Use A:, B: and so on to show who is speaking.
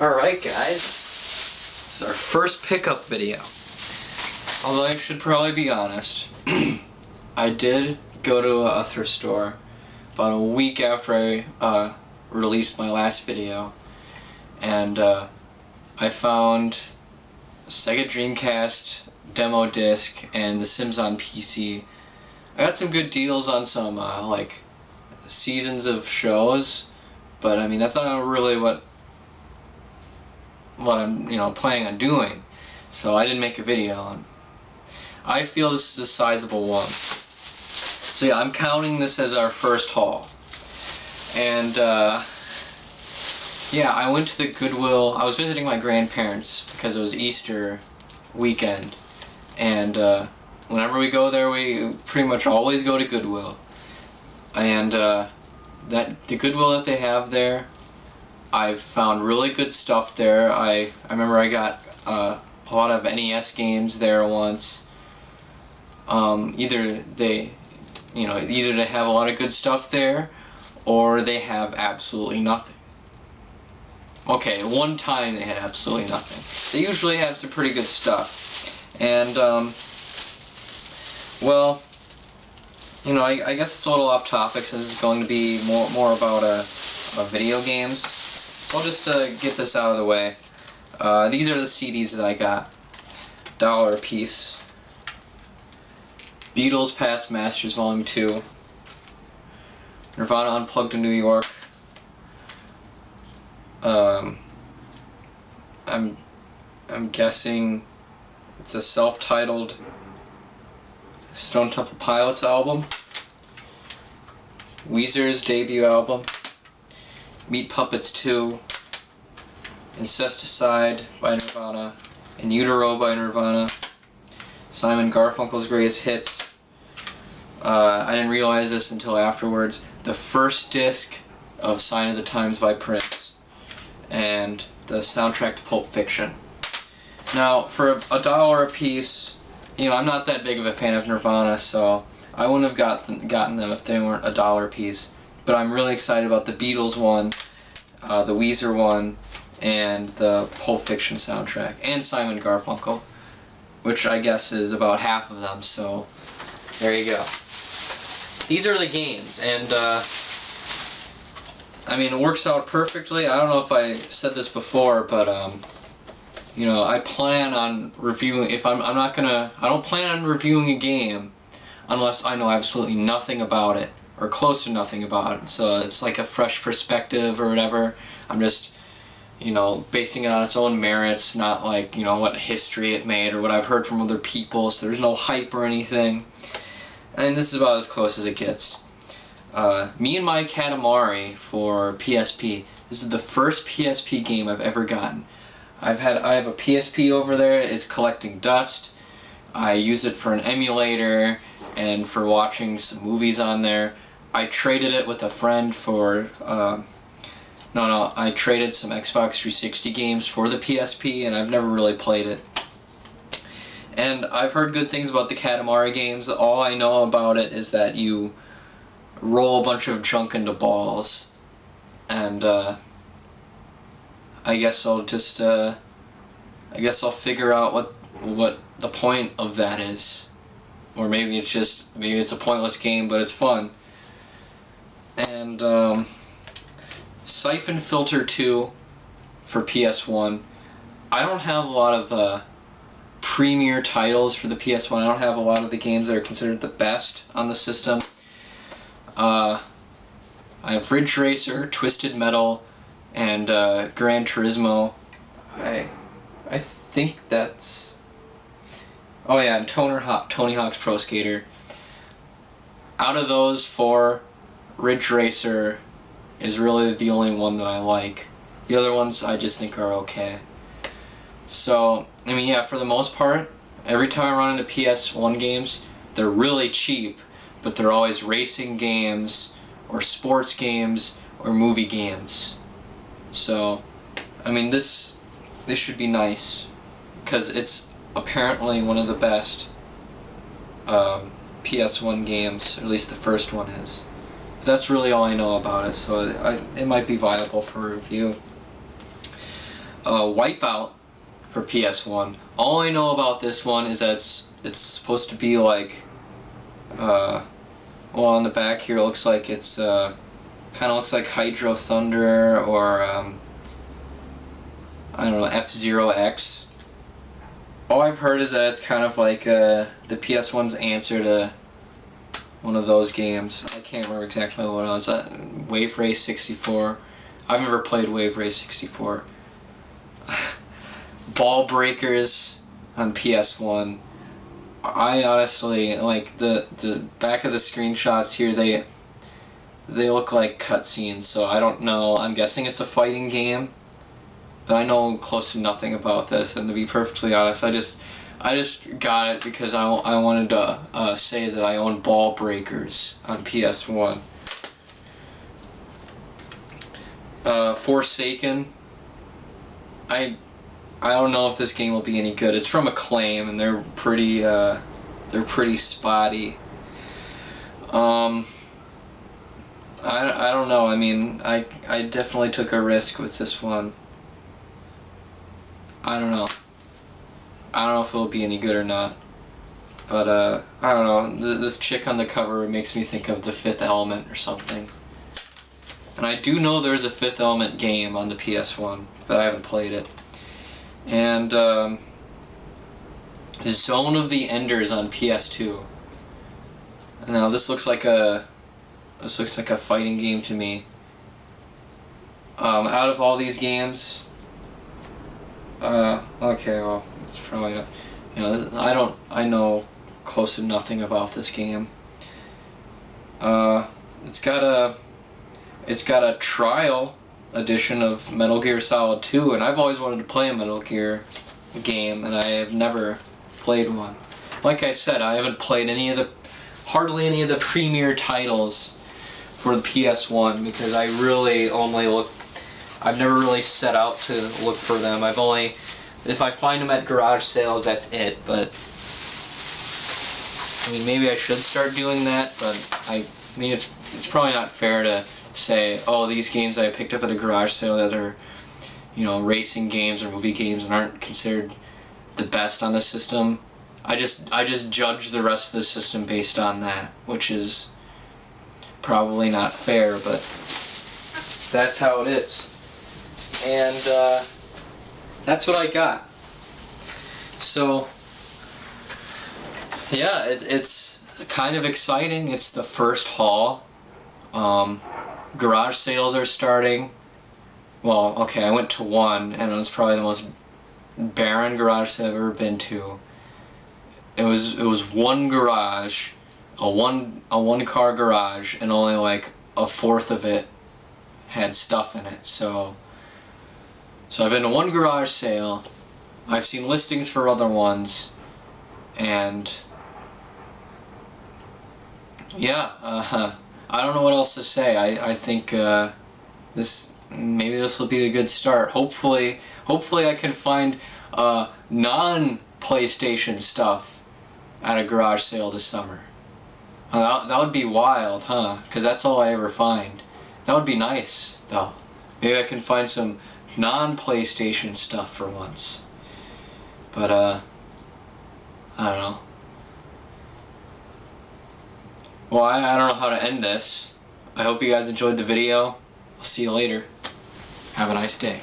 A: Alright guys, this is our first pickup video. Although I should probably be honest, I did go to a thrift store about a week after I released my last video, and I found a Sega Dreamcast demo disc and The Sims on PC. I got some good deals on some like seasons of shows, but I mean that's not really what I'm planning on doing, so I didn't make a video on. I feel this is a sizable one, so yeah, I'm counting this as our first haul. And yeah, I went to the Goodwill. I was visiting my grandparents because it was Easter weekend, and whenever we go there, we pretty much always go to Goodwill. And the Goodwill that they have there, I've found really good stuff there. I remember I got a lot of NES games there once. Either they have a lot of good stuff there, or they have absolutely nothing. Okay, one time they had absolutely nothing. They usually have some pretty good stuff. And well, I guess it's a little off topic since this is going to be more about video games. So I'll just get this out of the way. These are the CDs that I got. $1 a piece. Beatles Past Masters Volume 2. Nirvana Unplugged in New York. I'm guessing it's a self-titled Stone Temple Pilots album. Weezer's debut album. Meat Puppets 2, Incesticide by Nirvana, In Utero by Nirvana, Simon Garfunkel's Greatest Hits. I didn't realize this until afterwards. The first disc of Sign of the Times by Prince, and the soundtrack to Pulp Fiction. Now, for $1 a piece, I'm not that big of a fan of Nirvana, so I wouldn't have gotten them if they weren't $1 a piece. But I'm really excited about the Beatles one, the Weezer one, and the Pulp Fiction soundtrack, and Simon Garfunkel, which I guess is about half of them, so there you go. These are the games, and I mean, it works out perfectly. I don't know if I said this before, but I plan on reviewing, I don't plan on reviewing a game unless I know absolutely nothing about it, or close to nothing about it, so it's like a fresh perspective or whatever. I'm just, basing it on its own merits, not like, what history it made or what I've heard from other people, so there's no hype or anything. And this is about as close as it gets. Me and My Katamari for PSP. This is the first PSP game I've ever gotten. I have a PSP over there. It's collecting dust. I use it for an emulator and for watching some movies on there. I traded it with a friend for, I traded some Xbox 360 games for the PSP, and I've never really played it. And I've heard good things about the Katamari games. All I know about it is that you roll a bunch of junk into balls, and I guess I'll just figure out what the point of that is. Or maybe it's a pointless game, but it's fun. And Siphon Filter 2 for PS1. I don't have a lot of premier titles for the PS1. I don't have a lot of the games that are considered the best on the system. I have Ridge Racer, Twisted Metal, and Gran Turismo. I think that's... Oh yeah, and Tony Hawk's Pro Skater. Out of those four, Ridge Racer is really the only one that I like. The other ones I just think are okay. So, I mean, yeah, for the most part, every time I run into PS1 games, they're really cheap, but they're always racing games, or sports games, or movie games. So, I mean, this should be nice, because it's apparently one of the best PS1 games, or at least the first one is. But that's really all I know about it, so it might be viable for review. Wipeout for PS1. All I know about this one is that it's supposed to be like, well, on the back here it looks like it's kind of looks like Hydro Thunder or I don't know, F-Zero X. All I've heard is that it's kind of like the PS1's answer to one of those games. I can't remember exactly what it was. Wave Race 64. I've never played Wave Race 64. Ball Breakers on PS1. I honestly, like, the back of the screenshots here, they look like cutscenes, so I don't know. I'm guessing it's a fighting game, but I know close to nothing about this, and to be perfectly honest, I just got it because I wanted to say that I own Ball Breakers on PS1. Forsaken. I don't know if this game will be any good. It's from Acclaim, and they're pretty spotty. I don't know. I mean, I definitely took a risk with this one. I don't know. I don't know if it'll be any good or not. But I don't know. This chick on the cover makes me think of The Fifth Element or something. And I do know there's a Fifth Element game on the PS1, but I haven't played it. And Zone of the Enders on PS2. Now this looks like a fighting game to me. Out of all these games, okay, well, it's probably not, you know, I know close to nothing about this game. It's got a trial edition of Metal Gear Solid 2, and I've always wanted to play a Metal Gear game, and I have never played one. Like I said, I haven't played hardly any of the premier titles for the PS1 because I really I've never really set out to look for them. If I find them at garage sales, that's it, but I mean, maybe I should start doing that, but I mean, it's probably not fair to say, oh, these games I picked up at a garage sale that are, you know, racing games or movie games and aren't considered the best on the system. I just judge the rest of the system based on that, which is probably not fair, but that's how it is. And that's what I got. So yeah, it's kind of exciting. It's the first haul. Garage sales are starting. Well, okay, I went to one, and it was probably the most barren garage sale I've ever been to. It was one garage, a one car garage, and only like a fourth of it had stuff in it. So I've been to one garage sale. I've seen listings for other ones, and yeah, I don't know what else to say. I think maybe this will be a good start. Hopefully I can find non-PlayStation stuff at a garage sale this summer. That would be wild, huh? Because that's all I ever find. That would be nice, though. Maybe I can find some non-PlayStation stuff for once. But I don't know. Well, I don't know how to end this. I hope you guys enjoyed the video. I'll see you later. Have a nice day.